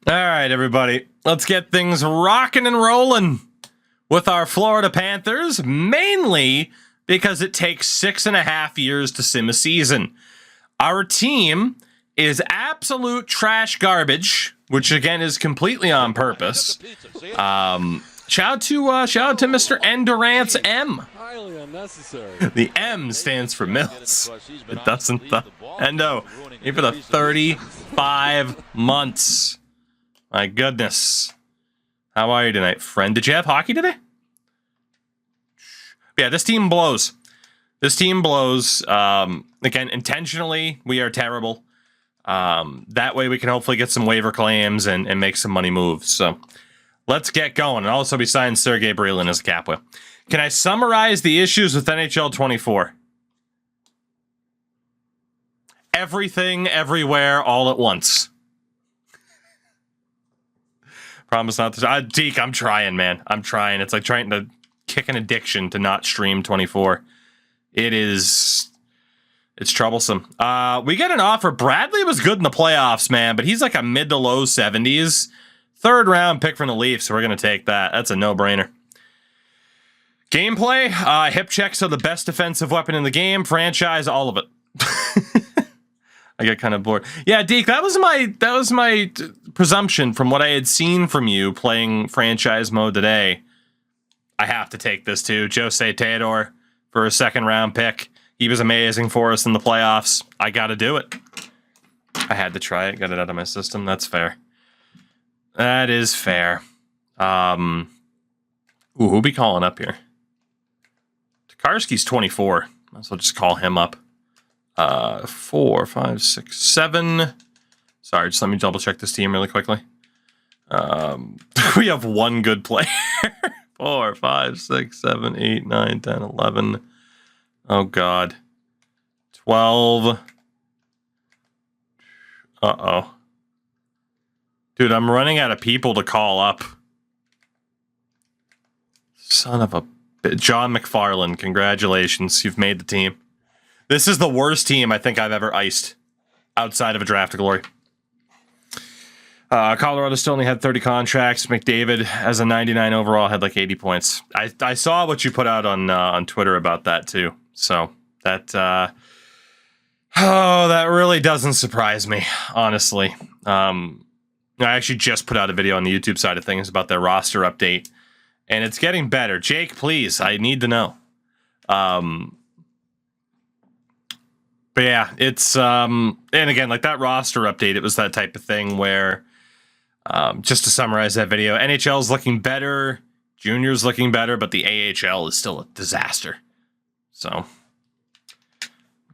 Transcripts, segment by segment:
All right, everybody. Let's get things rocking and rolling with our Florida Panthers, mainly because it takes 6.5 years to sim a season. Our team is absolute trash garbage, which again is completely on purpose. Shout out to Mr. Endurance M. Highly unnecessary. The M stands for Mills. It doesn't. Endo. Even for the 35 months. My goodness. How are you tonight, friend? Did you have hockey today? Yeah, this team blows. This team blows. Again, intentionally, we are terrible. That way we can hopefully get some waiver claims and make some money moves. So let's get going. And also, we signed Sergei Brylin as a cap whale. Can I summarize the issues with NHL 24? Everything, everywhere, all at once. Promise not to. Deke, I'm trying, man. I'm trying. It's like trying to kick an addiction to not stream 24. It's troublesome. We get an offer. Bradley was good in the playoffs, man, but he's like a mid to low 70s. Third round pick from the Leafs, so we're going to take that. That's a no-brainer. Gameplay, hip checks are the best defensive weapon in the game. Franchise, all of it. I get kind of bored. Yeah, Deke, that was my presumption from what I had seen from you playing franchise mode today. I have to take this too. Jose Theodore for a second round pick. He was amazing for us in the playoffs. I got to do it. I had to try it. Got it out of my system. That's fair. That is fair. Who'll be calling up here? Tokarski's 24. Might as well just call him up. 4, 5, 6, 7. Sorry, just let me double check this team really quickly. We have one good player. 4, 5, 6, 7, 8, 9, 10, 11. Oh, God. 12. Uh-oh. Dude, I'm running out of people to call up. Son of a... John McFarland, congratulations. You've made the team. This is the worst team I think I've ever iced outside of a draft of glory. Colorado still only had 30 contracts. McDavid, as a 99 overall, had like 80 points. I saw what you put out on Twitter about that too. So that that really doesn't surprise me, honestly. I actually just put out a video on the YouTube side of things about their roster update, and it's getting better. Jake, please, I need to know. But yeah, it's and again, like that roster update, it was that type of thing where, just to summarize that video, NHL's looking better, Junior's looking better, but the AHL is still a disaster. So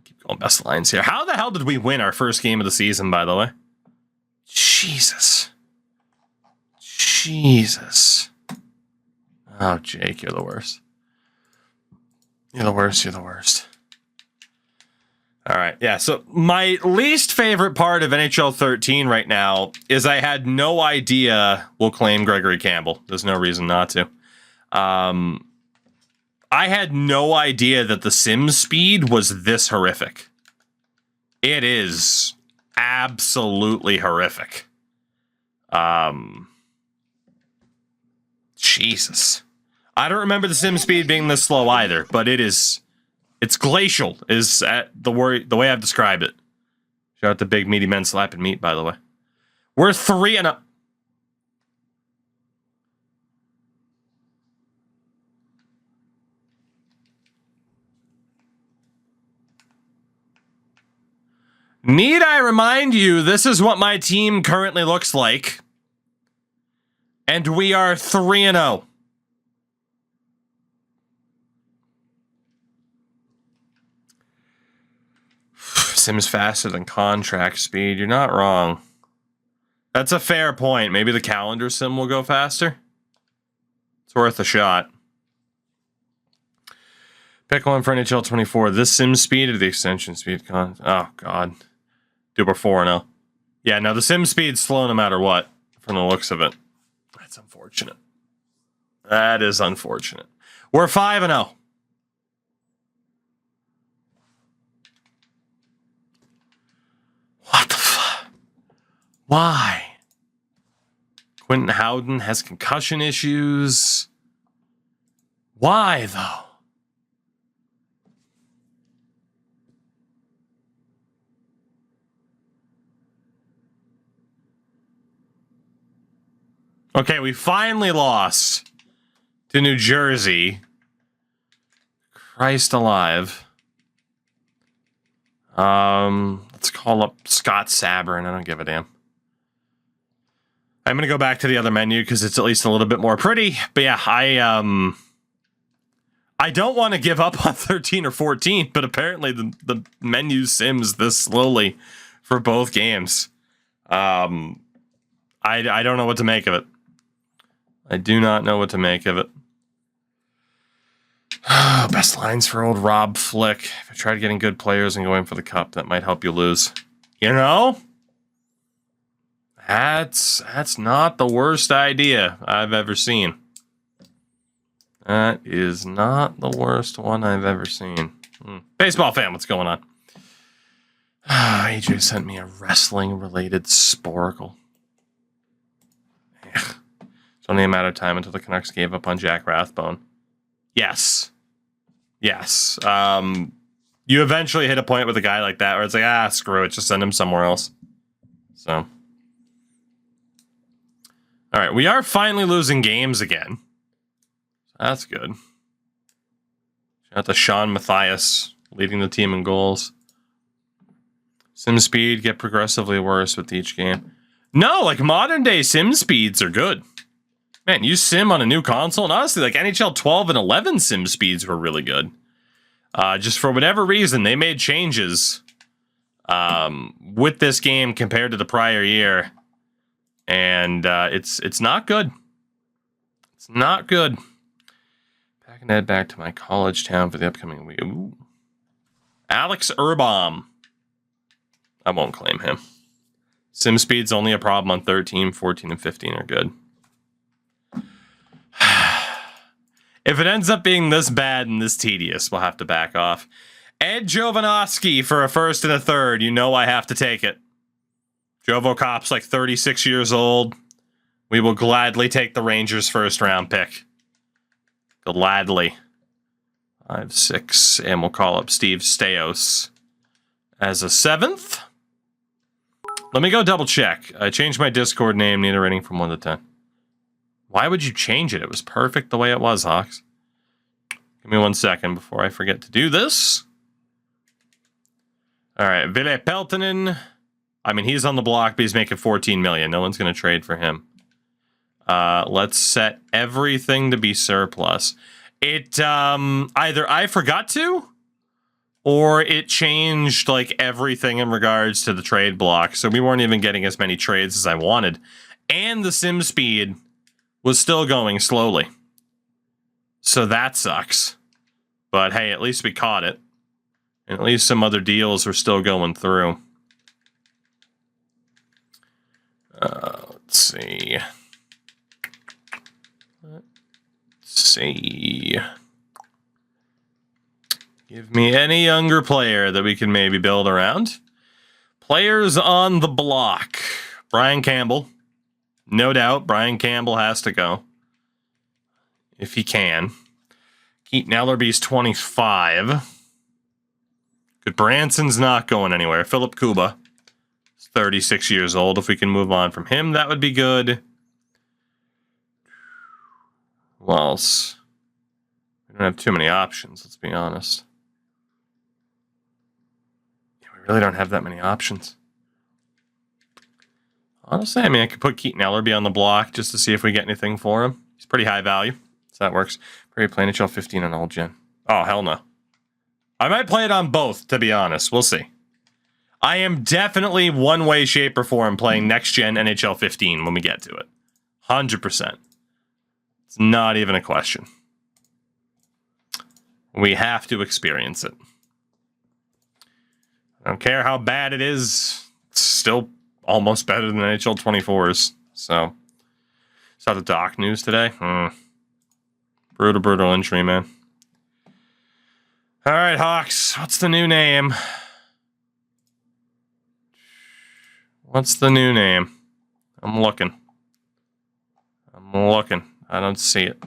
keep going best lines here. How the hell did we win our first game of the season, by the way? Jesus. Oh, Jake, you're the worst. You're the worst. All right, yeah, so my least favorite part of NHL 13 right now is I had no idea we'll claim Gregory Campbell. There's no reason not to. I had no idea that the sim speed was this horrific. It is absolutely horrific. Jesus. I don't remember the sim speed being this slow either, but it's glacial is the way I've described it. Shout out to Big Meaty Men Slapping Meat, by the way. We're 3-0. Need I remind you, this is what my team currently looks like. And we are 3-0. Sim's faster than contract speed. You're not wrong. That's a fair point. Maybe the calendar sim will go faster. It's worth a shot. Pick one for NHL 24. This sim speed or the extension speed? Oh, God. Dude, we're 4-0. Yeah, no, the sim speed's slow no matter what, from the looks of it. That's unfortunate. That is unfortunate. We're 5-0. What the fuck? Why? Quentin Howden has concussion issues. Why, though? Okay, we finally lost to New Jersey. Christ alive. Let's call up Scott Sabrin. I don't give a damn. I'm going to go back to the other menu because it's at least a little bit more pretty. But yeah, I don't want to give up on 13 or 14, but apparently the menu sims this slowly for both games. I don't know what to make of it. I do not know what to make of it. Best lines for old Rob Flick. If I tried getting good players and going for the cup, that might help you lose. You know? That's not the worst idea I've ever seen. That is not the worst one I've ever seen. Baseball fan, what's going on? AJ sent me a wrestling-related sporcle. It's only a matter of time until the Canucks gave up on Jack Rathbone. Yes. Yes. You eventually hit a point with a guy like that where it's like, screw it, just send him somewhere else. So. All right, we are finally losing games again. That's good. Shout out to Sean Mathias leading the team in goals. Sim speed get progressively worse with each game. No, like modern day sim speeds are good. Man, you sim on a new console, and honestly, like NHL 12 and 11 sim speeds were really good. Just for whatever reason, they made changes with this game compared to the prior year. And it's not good. It's not good. Back and head back to my college town for the upcoming week. Ooh. Alex Urbaum. I won't claim him. Sim speed's only a problem on 13, 14, and 15 are good. If it ends up being this bad and this tedious, we'll have to back off. Ed Jovanovski for a first and a third. You know I have to take it. Jovo Cop's like 36 years old. We will gladly take the Rangers' first round pick. Gladly. 5-6, and we'll call up Steve Stais as a 7th. Let me go double check. I changed my Discord name, need a rating from 1 to 10. Why would you change it? It was perfect the way it was, Hawks. Give me 1 second before I forget to do this. All right, Ville Peltonen. I mean, he's on the block, but he's making $14 million. No one's going to trade for him. Let's set everything to be surplus. It either I forgot to, or it changed like everything in regards to the trade block. So we weren't even getting as many trades as I wanted. And the sim speed was still going slowly. So that sucks. But hey, at least we caught it. And at least some other deals were still going through. Let's see. Give me any younger player that we can maybe build around. Players on the block. Brian Campbell. No doubt, Brian Campbell has to go. If he can. Keaton Ellerby's 25. Good, Branson's not going anywhere. Philip Kuba is 36 years old. If we can move on from him, that would be good. Who else? We don't have too many options, let's be honest. Yeah, we really don't have that many options. Honestly, I mean, I could put Keaton Ellerby on the block just to see if we get anything for him. He's pretty high value, so that works. Pretty play NHL 15 on old gen. Oh, hell no. I might play it on both, to be honest. We'll see. I am definitely one way, shape, or form playing next gen NHL 15 when we get to it. 100%. It's not even a question. We have to experience it. I don't care how bad it is. It's still almost better than NHL 24s. So, saw the doc news today. Brutal injury, man. All right, Hawks. What's the new name? What's the new name? I'm looking. I'm looking. I don't see it.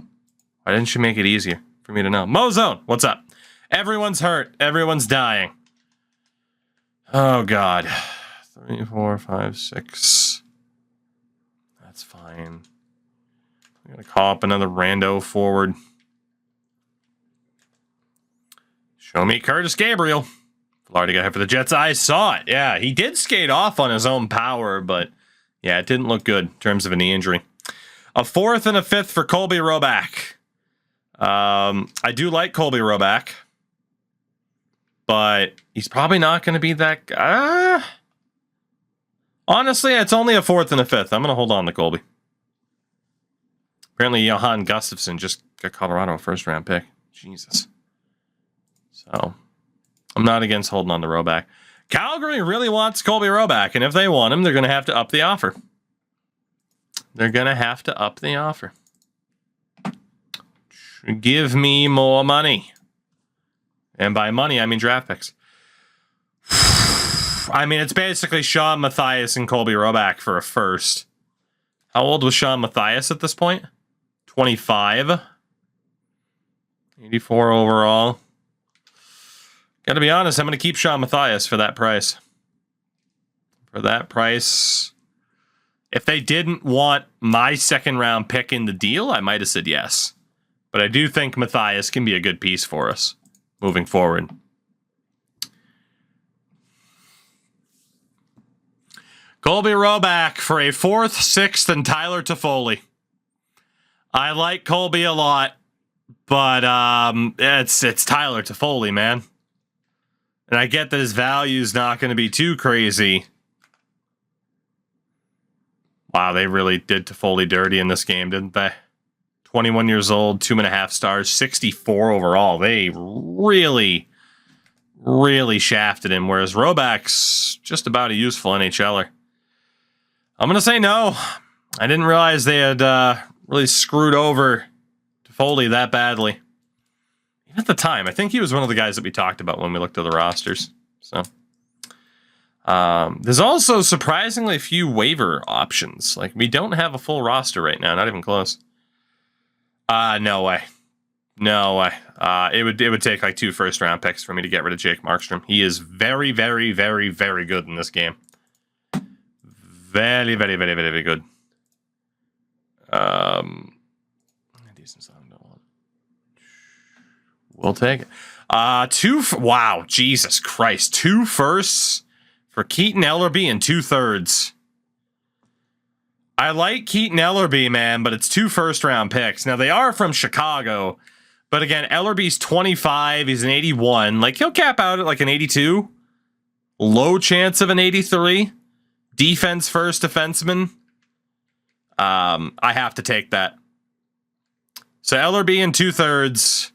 Why didn't you make it easier for me to know? Mozone, what's up? Everyone's hurt. Everyone's dying. Oh, God. 3, 4, 5, 6. That's fine. I'm going to call up another rando forward. Show me Curtis Gabriel. Florida got hit for the Jets. I saw it. Yeah, he did skate off on his own power, but yeah, it didn't look good in terms of a knee injury. A 4th and a 5th for Colby Roback. I do like Colby Roback, but he's probably not going to be that guy. Honestly, it's only a 4th and a 5th. I'm going to hold on to Colby. Apparently, Johan Gustafsson just got Colorado a first-round pick. Jesus. So, I'm not against holding on to Roback. Calgary really wants Colby Roback, and if they want him, they're going to have to up the offer. They're going to have to up the offer. Give me more money. And by money, I mean draft picks. I mean, it's basically Sean Matthias and Colby Roback for a first. How old was Sean Matthias at this point? 25. 84 overall. Got to be honest, I'm going to keep Sean Matthias for that price. For that price, if they didn't want my second-round pick in the deal, I might have said yes. But I do think Matthias can be a good piece for us moving forward. Colby Roback for a 4th, 6th, and Tyler Toffoli. I like Colby a lot, but it's Tyler Toffoli, man. And I get that his value is not going to be too crazy. Wow, they really did Toffoli dirty in this game, didn't they? 21 years old, 2.5 stars, 64 overall. They really, really shafted him, whereas Roback's just about a useful NHLer. I'm going to say no. I didn't realize they had really screwed over Toffoli that badly. Even at the time, I think he was one of the guys that we talked about when we looked at the rosters. So there's also surprisingly few waiver options. Like, we don't have a full roster right now, not even close. No way. No way. It would take like 2 first-round picks for me to get rid of Jake Markstrom. He is very, very, very, very good in this game. Very, very, very, very, very good. Decent song. We'll take it. Wow, Jesus Christ. 2 firsts for Keaton Ellerby and 2 thirds. I like Keaton Ellerby, man, but it's 2 first-round picks. Now, they are from Chicago, but again, Ellerby's 25. He's an 81. Like, he'll cap out at like an 82. Low chance of an 83. Defense first defenseman. I have to take that. So, Ellerby and 2 thirds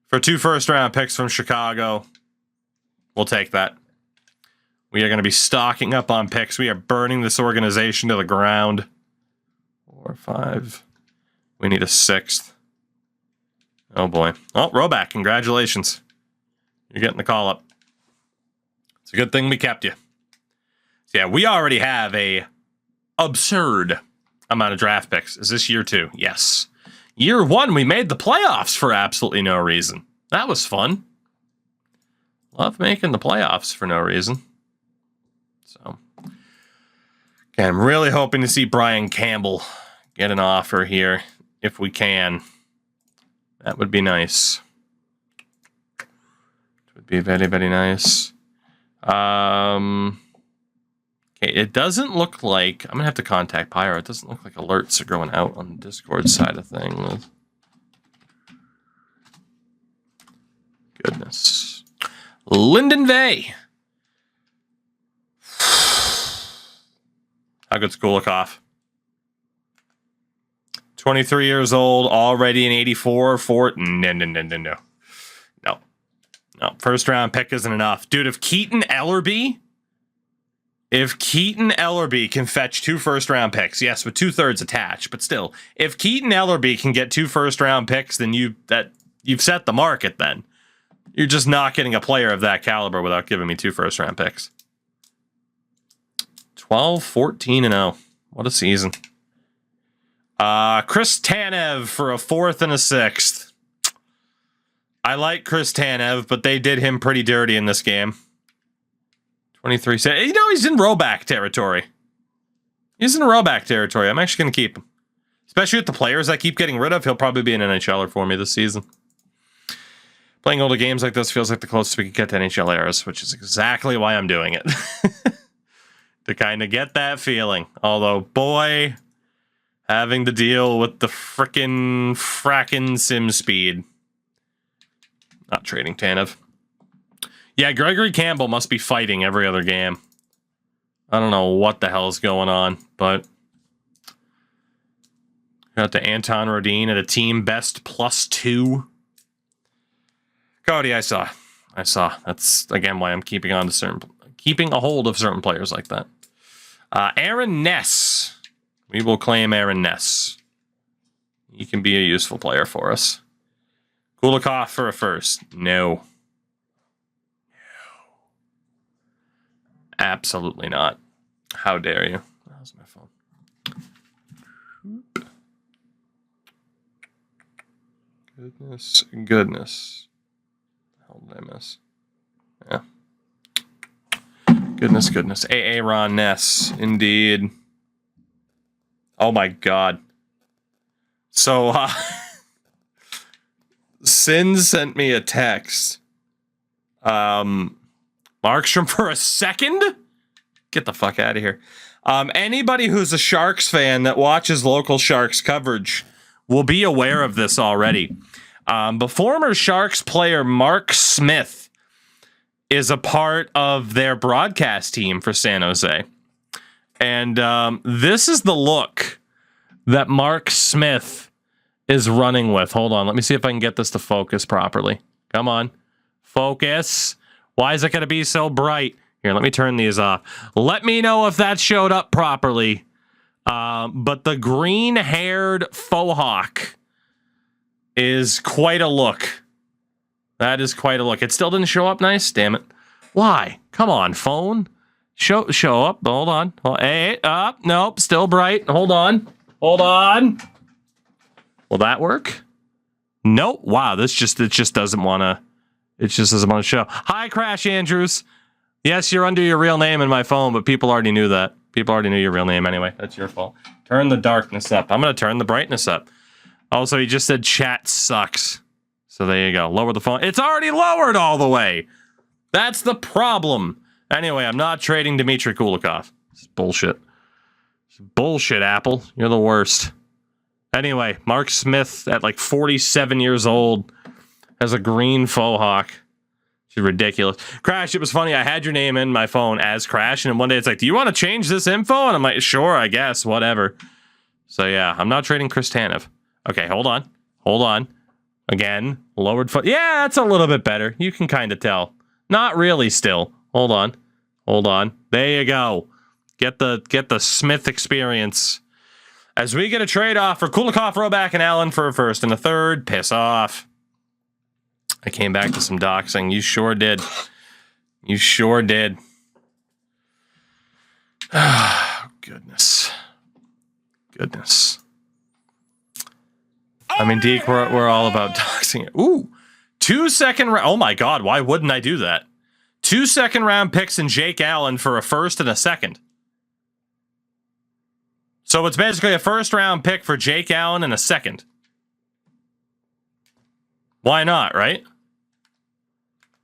for 2 first-round picks from Chicago. We'll take that. We are going to be stocking up on picks. We are burning this organization to the ground. 4, 5. We need a 6th. Oh, boy. Oh, Roback, congratulations. You're getting the call up. It's a good thing we kept you. So, yeah, we already have a absurd amount of draft picks. Is this year 2? Yes. Year 1, we made the playoffs for absolutely no reason. That was fun. Love making the playoffs for no reason. So, okay, I'm really hoping to see Brian Campbell get an offer here, if we can. That would be nice. It would be very, very nice. Okay, it doesn't look like... I'm going to have to contact Pyro. It doesn't look like alerts are going out on the Discord side of things. Goodness. Lyndon Vay. How good's Kulikov? 23 years old, already an 84 for... No. First round pick isn't enough. Dude, if Keaton Ellerby can fetch 2 first round picks, yes, with 2 thirds attached, but still, if Keaton Ellerby can get 2 first round picks, then you've set the market then. You're just not getting a player of that caliber without giving me 2 first round picks. 12, 14, and 0. What a season. Chris Tanev for a 4th and a 6th. I like Chris Tanev, but they did him pretty dirty in this game. 23 cents. You know, he's in rowback territory. He's in rowback territory. I'm actually going to keep him. Especially with the players I keep getting rid of. He'll probably be an NHLer for me this season. Playing older games like this feels like the closest we can get to NHL eras, which is exactly why I'm doing it. To kind of get that feeling. Although, boy, having to deal with the frackin' sim speed. Not trading Tanev. Yeah, Gregory Campbell must be fighting every other game. I don't know what the hell's going on, but got to Anton Rodin at a team best +2. Cody, I saw. That's again why I'm keeping a hold of certain players like that. Aaron Ness. We will claim Aaron Ness. He can be a useful player for us. Kulikov for a 1st. No. Absolutely not. How dare you? How's my phone? Goodness. How did I miss? Yeah. Goodness. Aaron Ness. Indeed. Oh my god. So, Sin sent me a text. Markstrom for a 2nd? Get the fuck out of here. Anybody who's a Sharks fan that watches local Sharks coverage will be aware of this already. The former Sharks player Mark Smith is a part of their broadcast team for San Jose. And this is the look that Mark Smith is running with. Hold on. Let me see if I can get this to focus properly. Come on. Focus. Why is it going to be so bright? Here, let me turn these off. Let me know if that showed up properly. But the green-haired faux hawk is quite a look. That is quite a look. It still didn't show up nice? Damn it. Why? Come on, phone. Show up. Hold on. Hey, up. Nope, still bright. Hold on. Will that work? Nope. Wow, it just doesn't want to. It just doesn't want to show. Hi, Crash Andrews. Yes, you're under your real name in my phone, but people already knew that. People already knew your real name anyway. That's your fault. Turn the darkness up. I'm going to turn the brightness up. Also, he just said chat sucks. So there you go. Lower the phone. It's already lowered all the way. That's the problem. Anyway, I'm not trading Dmitry Kulikov. This is bullshit. This is bullshit, Apple. You're the worst. Anyway, Mark Smith at like 47 years old has a green faux hawk. It's ridiculous. Crash, it was funny. I had your name in my phone as Crash, and one day it's like, do you want to change this info? And I'm like, sure, I guess, whatever. So yeah, I'm not trading Chris Tanev. Okay, hold on. Again, lowered foot. Yeah, that's a little bit better. You can kind of tell. Not really still. Hold on. There you go. Get the Smith experience. As we get a trade-off for Kulikov, Roback, and Allen for a 1st and a 3rd. Piss off. I came back to some doxing. You sure did. Oh, goodness. I mean, Deke, we're all about doxing it. Ooh. 2 second round. Oh my God. Why wouldn't I do that? 2 second round picks and Jake Allen for a 1st and a 2nd. So it's basically a 1st round pick for Jake Allen and a 2nd. Why not, right?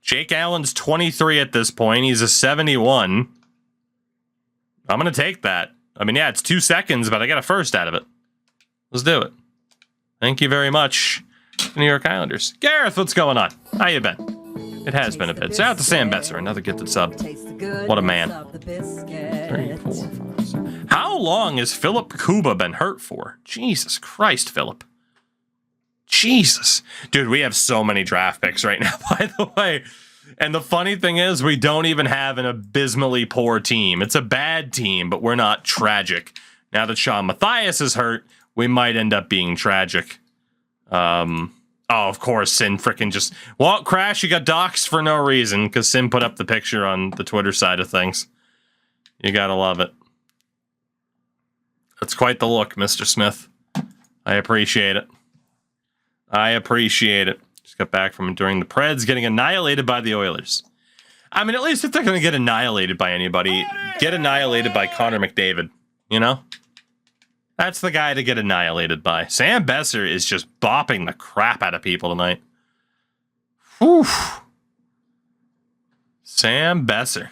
Jake Allen's 23 at this point. He's a 71. I'm going to take that. I mean, yeah, it's 2 seconds, but I got a 1st out of it. Let's do it. Thank you very much, New York Islanders. Gareth, what's going on? How you been? It has been a bit. Shout out to Sam Betzer, another gifted sub. What a man. 3, 4, 5, 6. How long has Philip Kuba been hurt for? Jesus Christ, Philip. Jesus. Dude, we have so many draft picks right now, by the way. And the funny thing is, we don't even have an abysmally poor team. It's a bad team, but we're not tragic. Now that Sean Matthias is hurt, we might end up being tragic. Oh, of course, Sin frickin' just... Well, Crash, you got doxxed for no reason, because Sin put up the picture on the Twitter side of things. You gotta love it. That's quite the look, Mr. Smith. I appreciate it. Just got back from enduring the Preds getting annihilated by the Oilers. I mean, at least if they're going to get annihilated by anybody, get annihilated by Connor McDavid, you know? That's the guy to get annihilated by. Sam Besser is just bopping the crap out of people tonight. Whew. Sam Besser.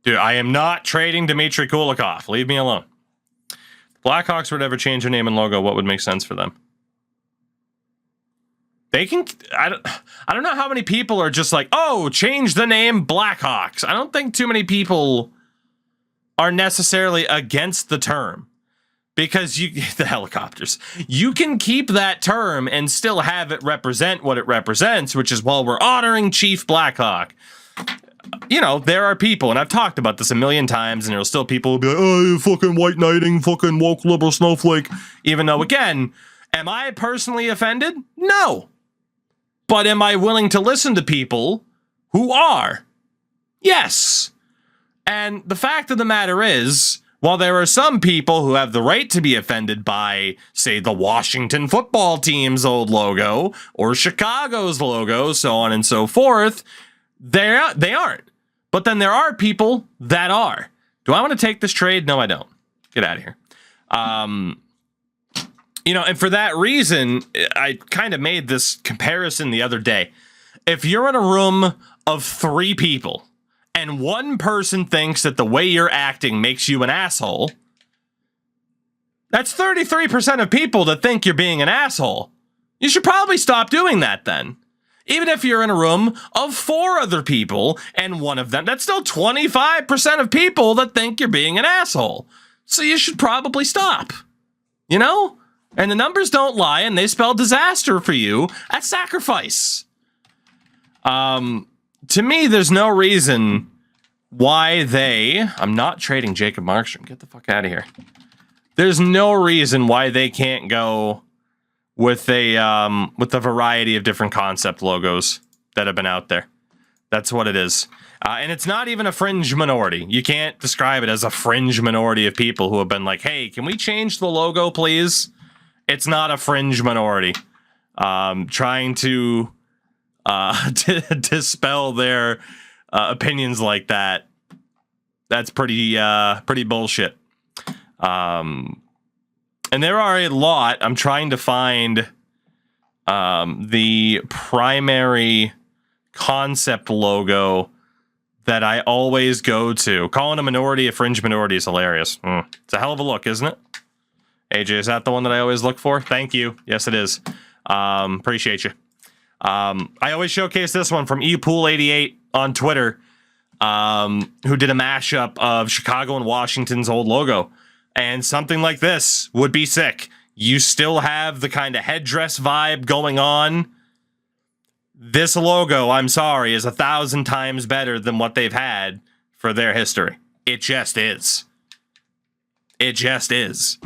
Dude, I am not trading Dmitry Kulikov. Leave me alone. If the Blackhawks would ever change their name and logo, what would make sense for them? They can... I don't know how many people are just like, oh, change the name Blackhawks. I don't think too many people are necessarily against the term. Because the helicopters. You can keep that term and still have it represent what it represents, which is, well, we're honoring Chief Blackhawk. You know, there are people, and I've talked about this a million times, and there are still people who be like, oh, you fucking white knighting, fucking woke liberal snowflake. Even though, again, am I personally offended? No. But am I willing to listen to people who are? Yes. And the fact of the matter is, while there are some people who have the right to be offended by, say, the Washington football team's old logo, or Chicago's logo, so on and so forth, they aren't. But then there are people that are. Do I want to take this trade? No, I don't. Get out of here. You know, and for that reason, I kind of made this comparison the other day. If you're in a room of 3 people, and one person thinks that the way you're acting makes you an asshole, that's 33% of people that think you're being an asshole. You should probably stop doing that then. Even if you're in a room of 4 other people, and one of them, that's still 25% of people that think you're being an asshole. So you should probably stop. You know? And the numbers don't lie, and they spell disaster for you at sacrifice. To me, there's no reason why I'm not trading Jacob Markstrom. Get the fuck out of here. There's no reason why they can't go with a variety of different concept logos that have been out there. That's what it is. And it's not even a fringe minority. You can't describe it as a fringe minority of people who have been like, hey, can we change the logo, please? It's not a fringe minority. Trying to dispel their opinions like that. That's pretty bullshit. And there are a lot. I'm trying to find the primary concept logo that I always go to. Calling a minority a fringe minority is hilarious. It's a hell of a look, isn't it? AJ, is that the one that I always look for? Thank you. Yes, it is. Appreciate you. I always showcase this one from epool88 on Twitter, who did a mashup of Chicago and Washington's old logo. And something like this would be sick. You still have the kind of headdress vibe going on. This logo, I'm sorry, is 1,000 times better than what they've had for their history. It just is. It just is.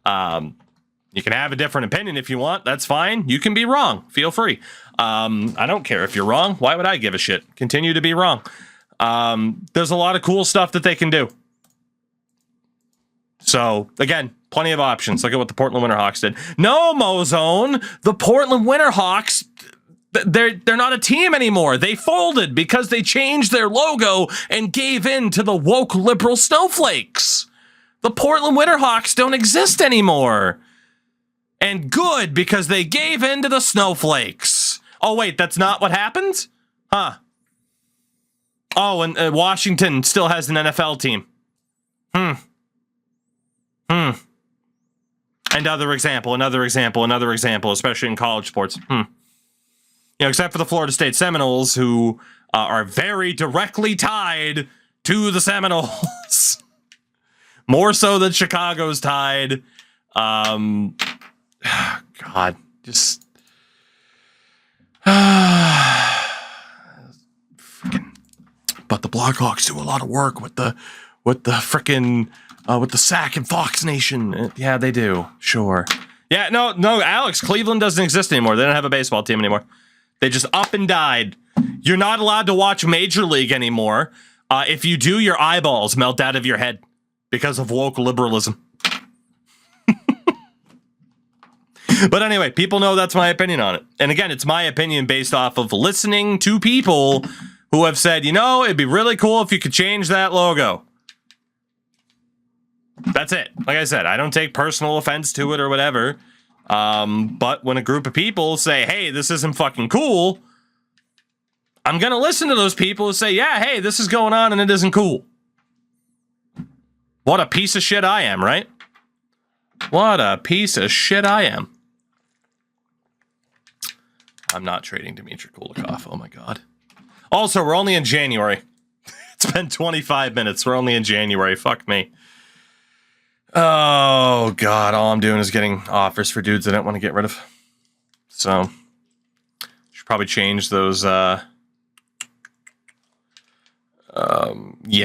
You can have a different opinion if you want. That's fine. You can be wrong. Feel free. I don't care if you're wrong. Why would I give a shit? Continue to be wrong. There's a lot of cool stuff that they can do. So, again, plenty of options. Look at what the Portland Winterhawks did. No, Mozone. The Portland Winterhawks, they're not a team anymore. They folded because they changed their logo and gave in to the woke liberal snowflakes. The Portland Winterhawks don't exist anymore. And good, because they gave in to the snowflakes. Oh, wait, that's not what happened? Huh. Oh, and Washington still has an NFL team. Another example, especially in college sports. You know, except for the Florida State Seminoles, who are very directly tied to the Seminoles. More so than Chicago's tied. God, just... Freaking. But the Blackhawks do a lot of work with the frickin'... with the Sac and Fox Nation. Yeah, they do. Sure. Yeah, no, Alex, Cleveland doesn't exist anymore. They don't have a baseball team anymore. They just up and died. You're not allowed to watch Major League anymore. If you do, your eyeballs melt out of your head because of woke liberalism. But anyway, people know that's my opinion on it. And again, it's my opinion based off of listening to people who have said, you know, it'd be really cool if you could change that logo. That's it. Like I said, I don't take personal offense to it or whatever. But when a group of people say, hey, this isn't fucking cool, I'm going to listen to those people who say, yeah, hey, this is going on and it isn't cool. What a piece of shit I am, right? What a piece of shit I am. I'm not trading Dmitry Kulikov. Oh my God. Also, we're only in January. It's been 25 minutes. We're only in January. Fuck me. Oh God. All I'm doing is getting offers for dudes I don't want to get rid of. So, should probably change those. Yeah,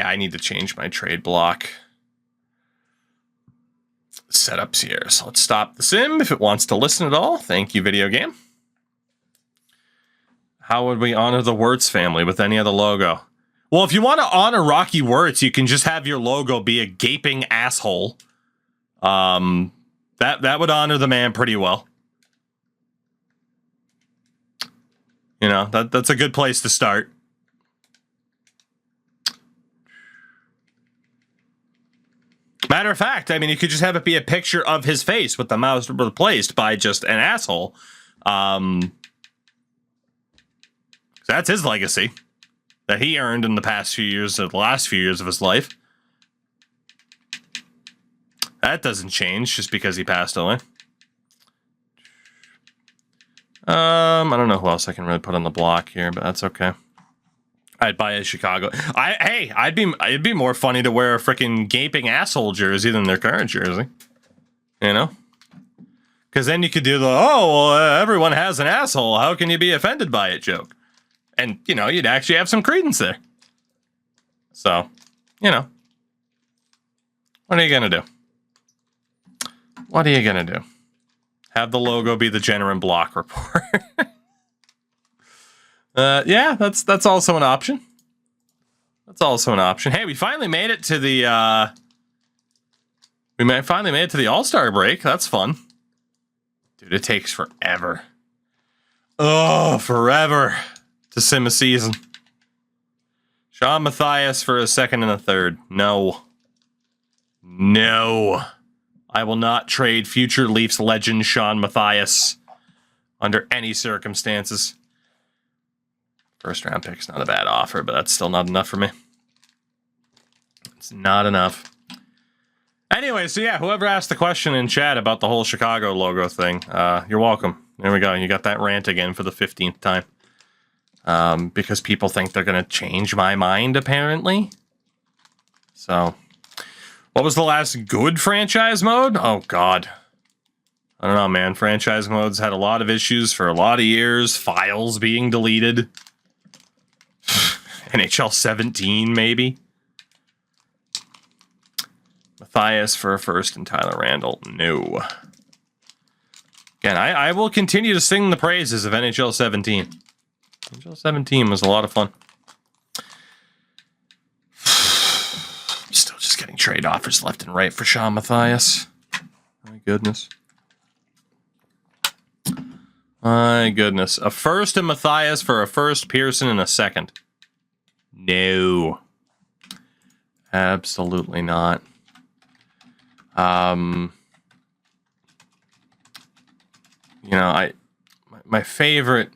I need to change my trade block setups here. So let's stop the sim if it wants to listen at all. Thank you, video game. How would we honor the Wirtz family with any other logo? Well, if you want to honor Rocky Wirtz, you can just have your logo be a gaping asshole. That would honor the man pretty well. You know, that's a good place to start. Matter of fact, I mean, you could just have it be a picture of his face with the mouse replaced by just an asshole. That's his legacy that he earned in the past few years, the last few years of his life. That doesn't change just because he passed away. I don't know who else I can really put on the block here, but that's okay. I'd buy a Chicago. It'd be more funny to wear a freaking gaping asshole jersey than their current jersey. You know? Because then you could do the, everyone has an asshole. How can you be offended by it joke? And, you know, you'd actually have some credence there. So, you know. What are you going to do? What are you going to do? Have the logo be the Generin Block report. Yeah, that's also an option. That's also an option. Hey, we finally made it to the finally made it to the All-Star break. That's fun. Dude, it takes forever. Oh, forever to sim a season. Sean Matthias for a second and a third. No. No. I will not trade future Leafs legend Sean Matthias under any circumstances. First round pick's not a bad offer, but that's still not enough for me. It's not enough. Anyway, so yeah, whoever asked the question in chat about the whole Chicago logo thing, you're welcome. There we go. You got that rant again for the 15th time. Because people think they're going to change my mind, apparently. So, what was the last good franchise mode? Oh, God. I don't know, man. Franchise modes had a lot of issues for a lot of years. Files being deleted. NHL 17, maybe. Matthias for a first and Tyler Randall. No. Again, I will continue to sing the praises of NHL 17. NHL 17 was a lot of fun. I'm still just getting trade offers left and right for Sean Matthias. My goodness. My goodness. A first and Matthias for a first, Pearson, and a second. No. Absolutely not. You know, my favorite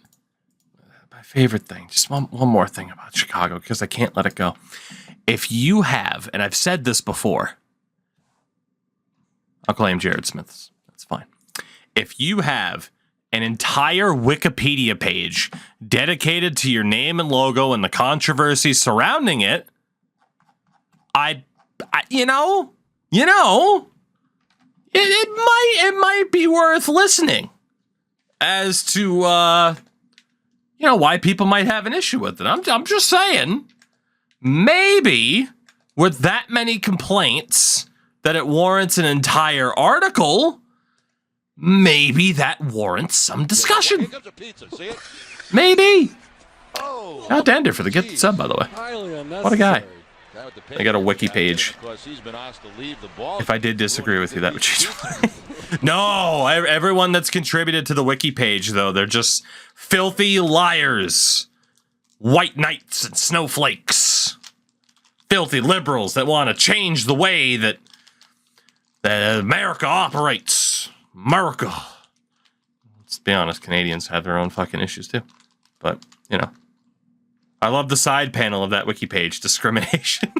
thing, just one more thing about Chicago, because I can't let it go. If you have, and I've said this before, I'll claim Jared Smith's. That's fine. If you have an entire Wikipedia page dedicated to your name and logo and the controversy surrounding it, it might be worth listening as to why people might have an issue with it. I'm just saying, maybe with that many complaints that it warrants an entire article, maybe that warrants some discussion. Maybe. Shout out to Ender for the gift sub, by the way. What a guy. I got a wiki page. If I did disagree with you, that would change. No, everyone that's contributed to the wiki page, though, they're just filthy liars. White knights and snowflakes. Filthy liberals that want to change the way that America operates. America. Let's be honest, Canadians have their own fucking issues, too. But, you know. I love the side panel of that wiki page. Discrimination.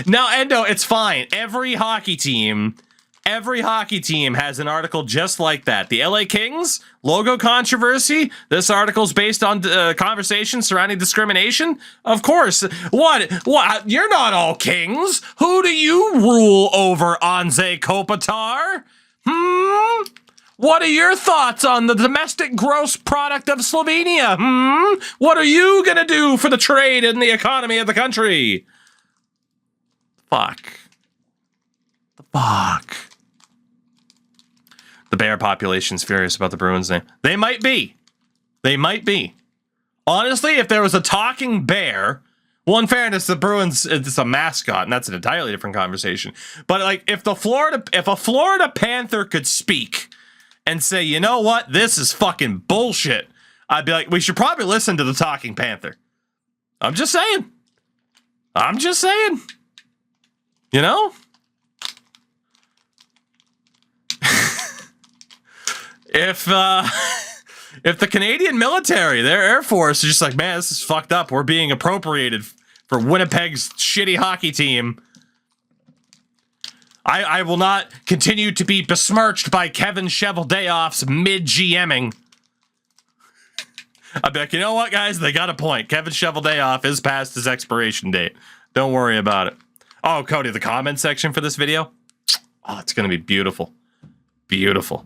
No, Endo, it's fine. Every hockey team has an article just like that. The LA Kings logo controversy. This article's based on conversations surrounding discrimination. Of course. What? You're not all Kings. Who do you rule over, Anze Kopitar? What are your thoughts on the domestic gross product of Slovenia? What are you gonna do for the trade and the economy of the country? Fuck. The bear population's furious about the Bruins name. They might be. Honestly, if there was a talking bear, well, in fairness, the Bruins, it's a mascot, and that's an entirely different conversation. But like, if a Florida Panther could speak and say, you know what, this is fucking bullshit, I'd be like, we should probably listen to the talking Panther. I'm just saying. You know? If the Canadian military, their Air Force, is just like, man, this is fucked up. We're being appropriated for Winnipeg's shitty hockey team. I will not continue to be besmirched by Kevin Cheveldayoff's mid-GMing. I'd be like, you know what, guys? They got a point. Kevin Cheveldayoff is past his expiration date. Don't worry about it. Oh, Cody, the comment section for this video? Oh, it's going to be beautiful. Beautiful.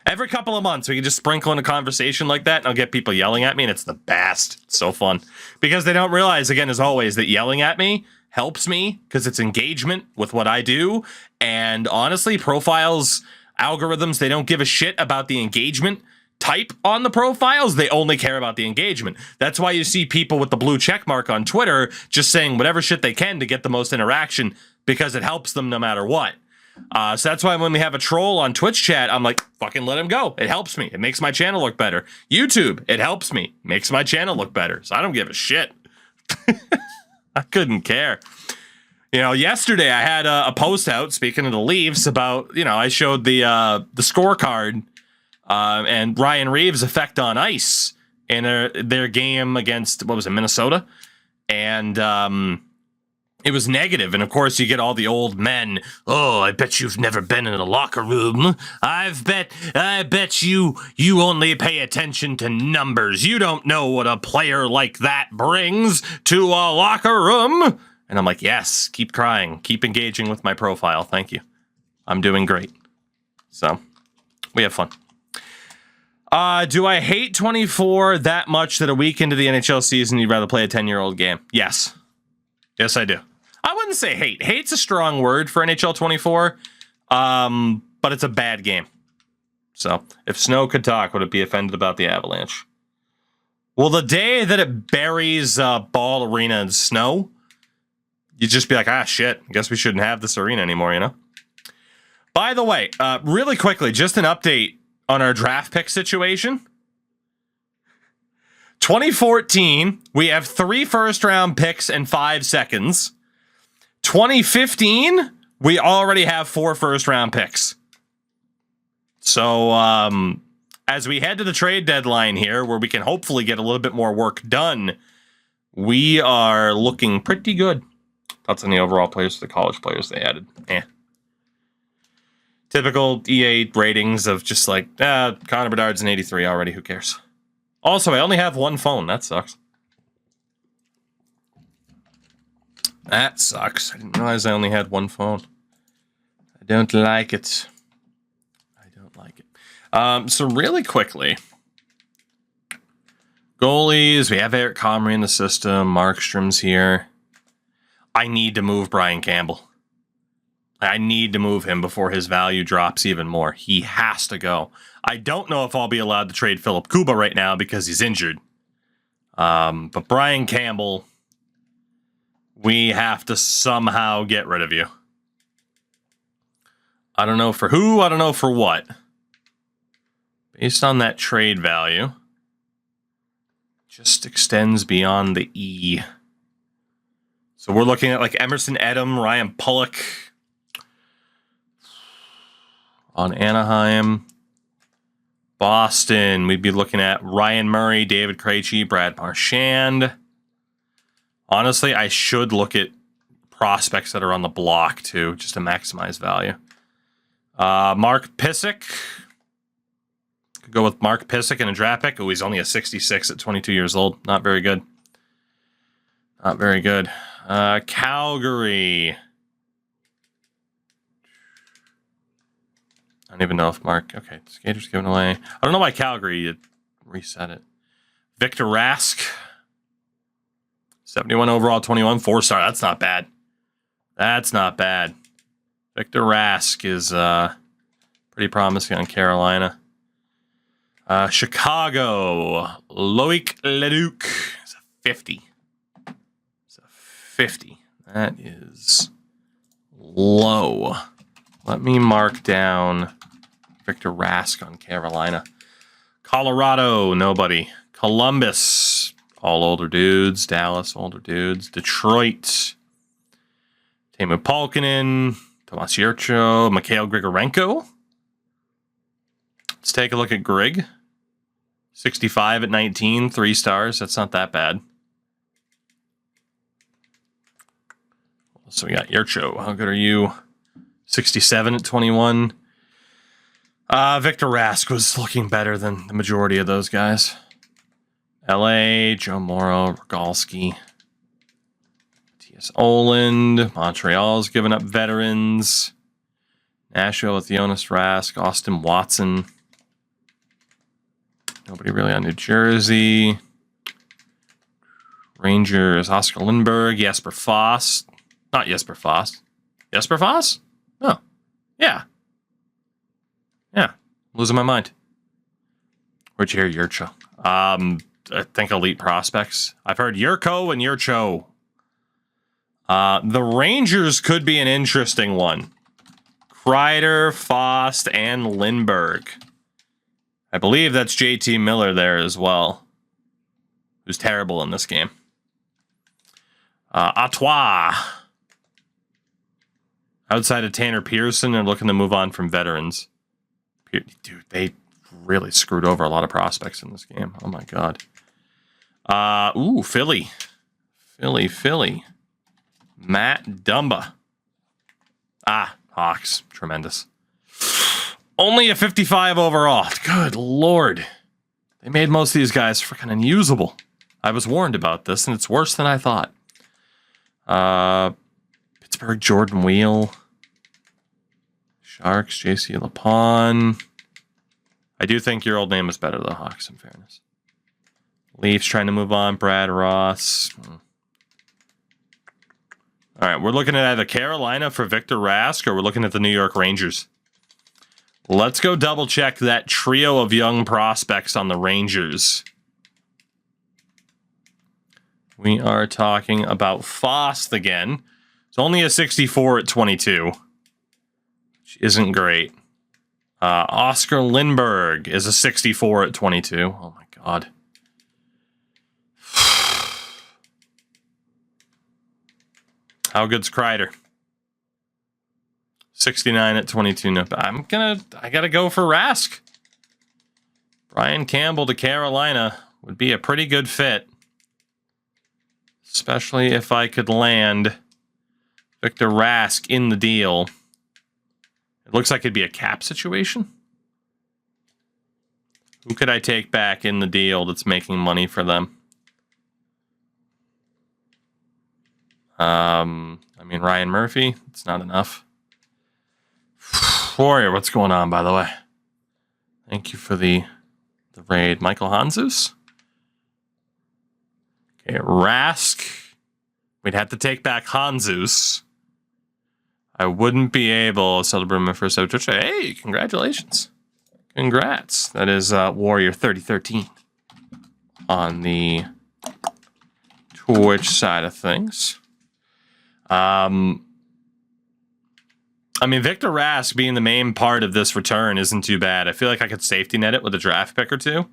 Every couple of months, we can just sprinkle in a conversation like that, and I'll get people yelling at me, and it's the best. It's so fun. Because they don't realize, again, as always, that yelling at me helps me, because it's engagement with what I do. And honestly, profiles, algorithms, they don't give a shit about the engagement type on the profiles. They only care about the engagement. That's why you see people with the blue check mark on Twitter just saying whatever shit they can to get the most interaction, because it helps them no matter what. So that's why when we have a troll on Twitch chat, I'm like, fucking let him go. It helps me. It makes my channel look better. YouTube, it helps me. Makes my channel look better. So I don't give a shit. I couldn't care. You know, yesterday I had a post out, speaking of the Leafs, about, you know, I showed the scorecard and Ryan Reeves' effect on ice in their game against, what was it, Minnesota? And it was negative, and of course you get all the old men. Oh, I bet you've never been in a locker room. I bet you only pay attention to numbers. You don't know what a player like that brings to a locker room. And I'm like, yes, keep crying, keep engaging with my profile. Thank you. I'm doing great. So we have fun. Do I hate 24 that much that a week into the NHL season you'd rather play a 10-year-old game? Yes. Yes, I do. I wouldn't say hate. Hate's a strong word for NHL 24, but it's a bad game. So, if Snow could talk, would it be offended about the Avalanche? Well, the day that it buries Ball Arena in snow, you'd just be like, ah, shit, I guess we shouldn't have this arena anymore, you know? By the way, really quickly, just an update on our draft pick situation. 2014, we have 3 first-round picks and 5 seconds. 2015, we already have 4 first-round picks. So, as we head to the trade deadline here, where we can hopefully get a little bit more work done, we are looking pretty good. Thoughts on the overall players for the college players they added? Typical EA ratings of just like, Connor Bedard's an 83 already, who cares? Also, I only have 1 phone. That sucks. I didn't realize I only had 1 phone. I don't like it. So really quickly, goalies, we have Eric Comrie in the system. Markstrom's here. I need to move Brian Campbell. I need to move him before his value drops even more. He has to go. I don't know if I'll be allowed to trade Philip Kuba right now because he's injured. But Brian Campbell, we have to somehow get rid of you. I don't know for who. I don't know for what. Based on that trade value, just extends beyond the E. So we're looking at like Emerson Edom, Ryan Pulock on Anaheim. Boston, we'd be looking at Ryan Murray, David Krejci, Brad Marchand. Honestly, I should look at prospects that are on the block too, just to maximize value. Mark Pysyk. Could go with Mark Pysyk in a draft pick. Oh, he's only a 66 at 22 years old. Not very good. Not very good. Calgary. I don't even know if Mark... Okay, Skater's given away. I don't know why Calgary reset it. Victor Rask. 71 overall, 21, 4-star. That's not bad. That's not bad. Victor Rask is pretty promising on Carolina. Chicago. Loic Leduc. It's a 50. It's a 50. That is low. Let me mark down Victor Rask on Carolina. Colorado, nobody. Columbus, all older dudes. Dallas, older dudes. Detroit, Teemu Pulkkinen, Tomas Jurco, Mikhail Grigorenko. Let's take a look at Grig. 65 at 19, 3 stars. That's not that bad. So we got Jurco. How good are you? 67 at 21. Victor Rask was looking better than the majority of those guys. LA, Joe Morrow, Rogalski, Matthias Oland. Montreal's given up veterans. Nashville with Jonas Rask, Austin Watson. Nobody really on New Jersey. Rangers, Oscar Lindbergh, Jesper Foss. Not Jesper Foss. Jesper Foss? Oh, yeah. Yeah, losing my mind. Where'd you hear Jurco? I think Elite Prospects. I've heard Jurco and Jurco. The Rangers could be an interesting one. Kreider, Foss, and Lindbergh. I believe that's JT Miller there as well, who's terrible in this game. Ottawa. Outside of Tanner Pearson, they're looking to move on from veterans. Dude, they really screwed over a lot of prospects in this game. Oh, my God. Philly. Philly. Matt Dumba. Hawks. Tremendous. Only a 55 overall. Good Lord. They made most of these guys freaking unusable. I was warned about this, and it's worse than I thought. Pittsburgh, Jordan Wheel. Sharks, J.C. Lapon. I do think your old name is better, though, Hawks, in fairness. Leafs trying to move on. Brad Ross. All right, we're looking at either Carolina for Victor Rask, or we're looking at the New York Rangers. Let's go double-check that trio of young prospects on the Rangers. We are talking about Foss again. It's only a 64 at 22. Which isn't great. Oscar Lindbergh is a 64 at 22. Oh, my God. How good's Kreider? 69 at 22. No, I gotta go for Rask. Brian Campbell to Carolina would be a pretty good fit. Especially if I could land Victor Rask in the deal. It looks like it'd be a cap situation. Who could I take back in the deal that's making money for them? I mean, Ryan Murphy, it's not enough. Warrior, what's going on, by the way? Thank you for the raid. Michael Hanzus. Okay, Rask. We'd have to take back Hanzus. I wouldn't be able to celebrate my first ever Twitch. Hey, congratulations. Congrats. That is Warrior 3013 on the Twitch side of things. I mean, Victor Rask being the main part of this return isn't too bad. I feel like I could safety net it with a draft pick or two.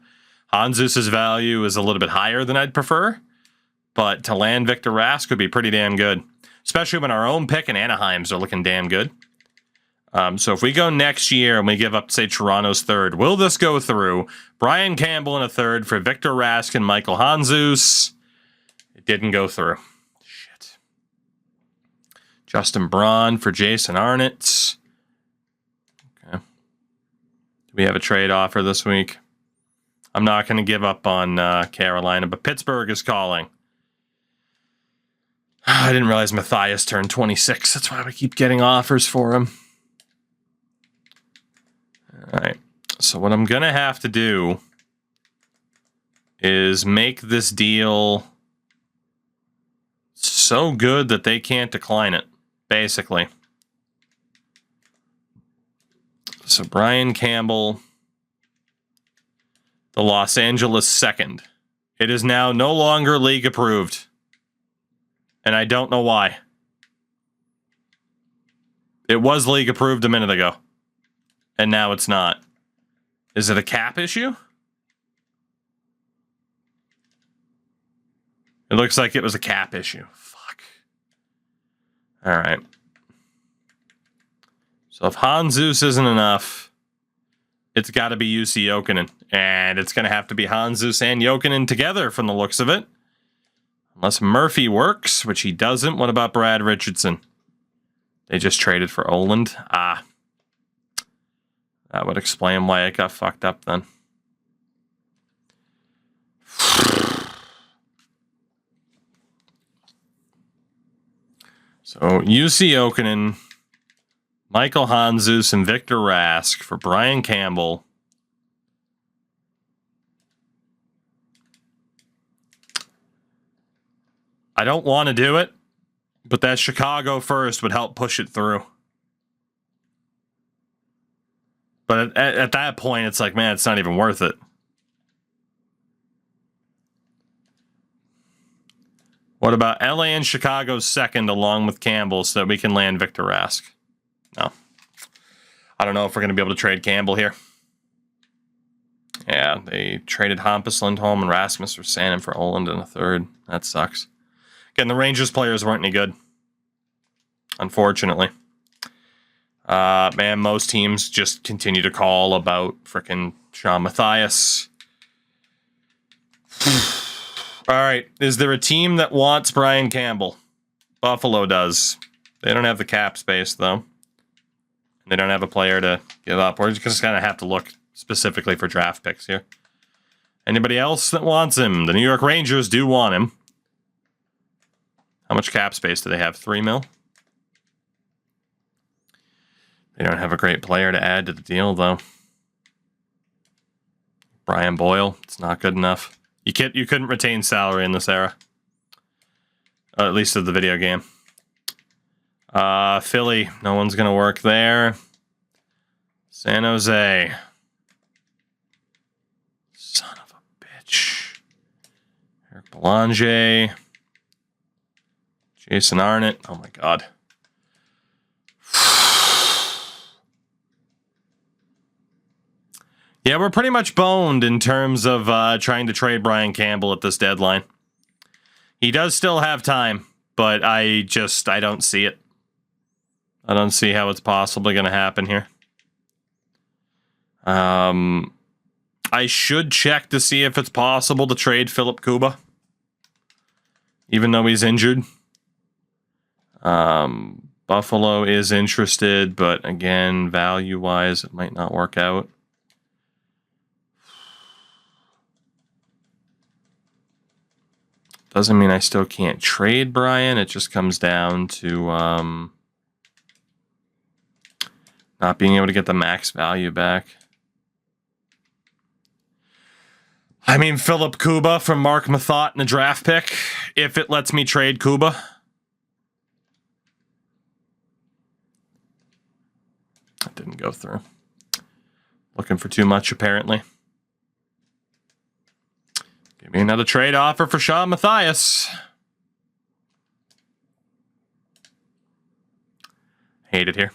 Hanzus' value is a little bit higher than I'd prefer, but to land Victor Rask would be pretty damn good, especially when our own pick and Anaheim's are looking damn good. So if we go next year and we give up, say, Toronto's third, will this go through? Brian Campbell in a third for Victor Rask and Michael Hanzus. It didn't go through. Shit. Justin Braun for Jason Arnott. Okay. Do we have a trade offer this week? I'm not going to give up on Carolina, but Pittsburgh is calling. I didn't realize Matthias turned 26. That's why we keep getting offers for him. All right. So what I'm going to have to do is make this deal so good that they can't decline it, basically. So Brian Campbell, the Los Angeles second. It is now no longer league approved. And I don't know why. It was league approved a minute ago. And now it's not. Is it a cap issue? It looks like it was a cap issue. Fuck. All right. So if Hanzus isn't enough, it's got to be UC Jokinen. And it's going to have to be Hanzus and Jokinen together from the looks of it. Unless Murphy works, which he doesn't. What about Brad Richardson? They just traded for Oland. Ah. That would explain why it got fucked up then. So UC Jokinen, Michael Hanzus, and Victor Rask for Brian Campbell. I don't want to do it, but that Chicago first would help push it through. But at that point, it's like, man, it's not even worth it. What about LA and Chicago's second along with Campbell so that we can land Victor Rask? No. I don't know if we're going to be able to trade Campbell here. Yeah, they traded Hampus Lindholm and Rasmus Rossanen for Oland in a third. That sucks. Again, the Rangers players weren't any good. Unfortunately. Man, most teams just continue to call about frickin' Sean Matthias. All right. Is there a team that wants Brian Campbell? Buffalo does. They don't have the cap space, though. They don't have a player to give up. We're just going to have to look specifically for draft picks here. Anybody else that wants him? The New York Rangers do want him. How much cap space do they have? 3 mil? They don't have a great player to add to the deal, though. Brian Boyle, it's not good enough. You couldn't retain salary in this era. At least of the video game. Philly, no one's going to work there. San Jose. Son of a bitch. Eric Belanger. Jason Arnott. Oh, my God. Yeah, we're pretty much boned in terms of trying to trade Brian Campbell at this deadline. He does still have time, but I don't see it. I don't see how it's possibly going to happen here. I should check to see if it's possible to trade Philip Kuba, even though he's injured. Buffalo is interested, but again, value-wise, it might not work out. Doesn't mean I still can't trade Brian. It just comes down to not being able to get the max value back. I mean, Philip Kuba from Mark Mathot in a draft pick, if it lets me trade Kuba. That didn't go through. Looking for too much, apparently. Give me another trade offer for Sean Matthias. Hate it here.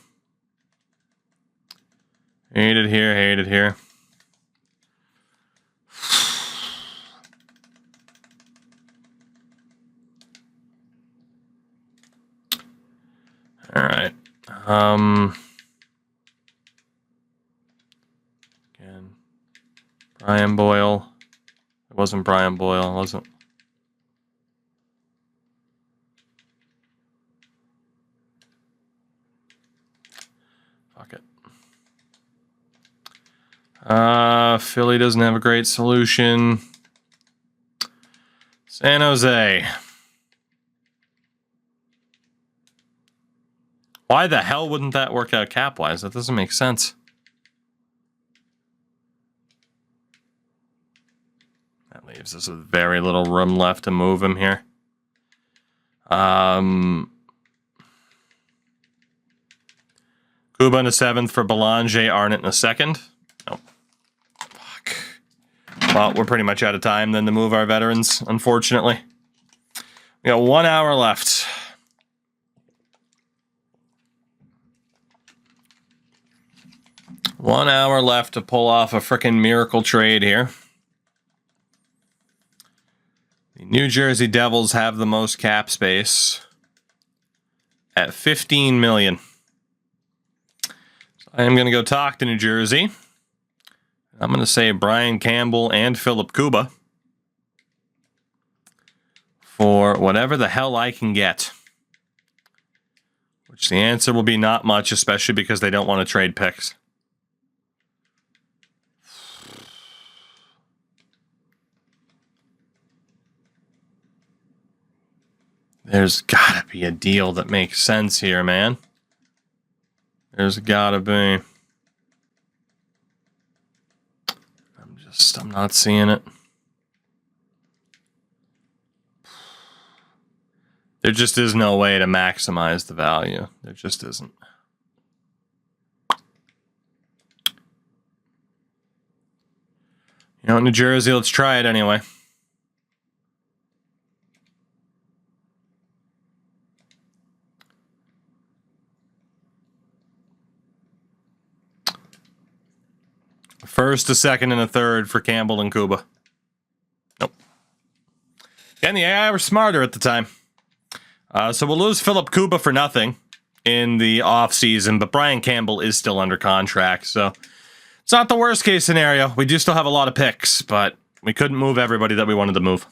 Hate it here, hate it here. All right. Again, Brian Boyle. It wasn't Brian Boyle, was it? Fuck it. Philly doesn't have a great solution. San Jose. Why the hell wouldn't that work out cap-wise? That doesn't make sense. That leaves us with very little room left to move him here. Kuba in the 7th for Belanger, Arnott in the 2nd. Oh, fuck. Well, we're pretty much out of time then to move our veterans, unfortunately. We got 1 hour left. One hour left to pull off a frickin' miracle trade here. The New Jersey Devils have the most cap space at $15 million. So I am going to go talk to New Jersey. I'm going to say Brian Campbell and Philip Kuba for whatever the hell I can get. Which the answer will be not much, especially because they don't want to trade picks. There's gotta be a deal that makes sense here, man. There's gotta be. I'm not seeing it. There just is no way to maximize the value. There just isn't. You know, New Jersey, let's try it anyway. First, a second, and a third for Campbell and Kuba. Nope. And the AI were smarter at the time. So we'll lose Philip Kuba for nothing in the offseason, but Brian Campbell is still under contract, so it's not the worst case scenario. We do still have a lot of picks, but we couldn't move everybody that we wanted to move.